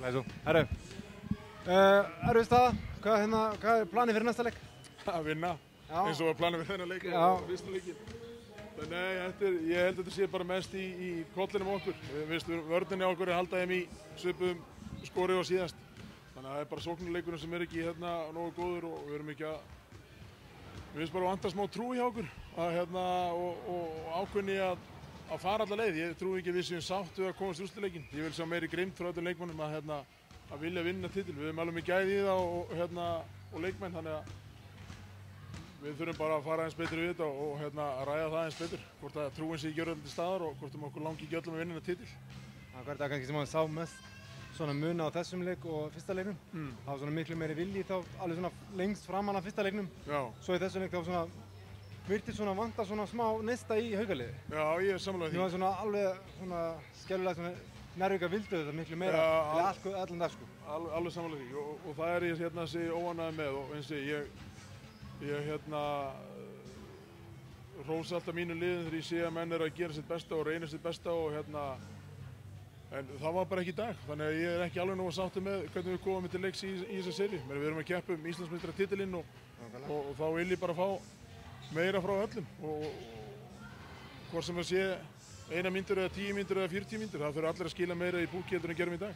Nei, svo. Herru, erfið staða, hvað er planið fyrir næsta leik? Að vinna, eins og var planið fyrir þennan leik og fyrsta leikin. Nei, ég held að þetta sé bara mest í kollinum okkur. Við finnst vörninni á okkur að halda þeim í svipuðum skori og síðast. Þannig að það er bara sóknarleikurinn sem er ekki hérna nógu góður og við erum ekki að... Við finnst bara vanta smá trú hjá okkur og ákveðni að fara alla leið. Ég trúi ekki að við séum sátt við að komast í úrslitaleikin. Ég vil sjá meiri grimmd frá öllum leikmönnum að vilja vinna titil. Við höfum alveg með gæði í það og leikmenn, þannig að við þurfum bara að fara eins betur við þetta og að ræða það eins betur. Hvort að trúin sé ekki gjörðandi staðar og hvort okkur langi ekki öllum að vinna titil. Hvað er það kannski sem að sá mest svona muna á þessum leik og fyrsta leiknum? Það var svona miklu meiri vilji þá alveg svona lengst framan af fyrsta leiknum. Já. Svo í þessum leik þá svona virtist svona vanta svona smá neista í Haukaliði. Já, ég er sammála því. Mér var svona alveg svona skelfilega svona Njarðvík vildu þetta miklu meira allan dag sko. Alveg sammála því og það er ég þessi óánægður með og eins og ég hrósa alltaf mínu liðin þegar ég sé að menn eru að gera sitt besta og reyna sitt besta og en það var bara ekki í dag, þannig að ég er ekki alveg nógu sáttur með hvernig við komum til leiks í þessa seríu. Við erum að keppa Íslandsmeistaratitilinn og þá vil ég bara fá meira frá öllum og hvort sem að sé 1 mínútur eða 10 mínútur eða 40 mínútur, það þurfa allir að skila meira í búki heldur en gerum í dag.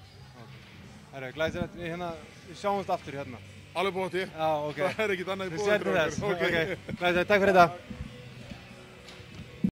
Herru, glæsilegt, við sjáumst aftur hérna. Alveg bótt ég. Já, ok. Það er ekkert annað í bóði. Við sérnum þess. Ok, glæsilegt, takk fyrir þetta.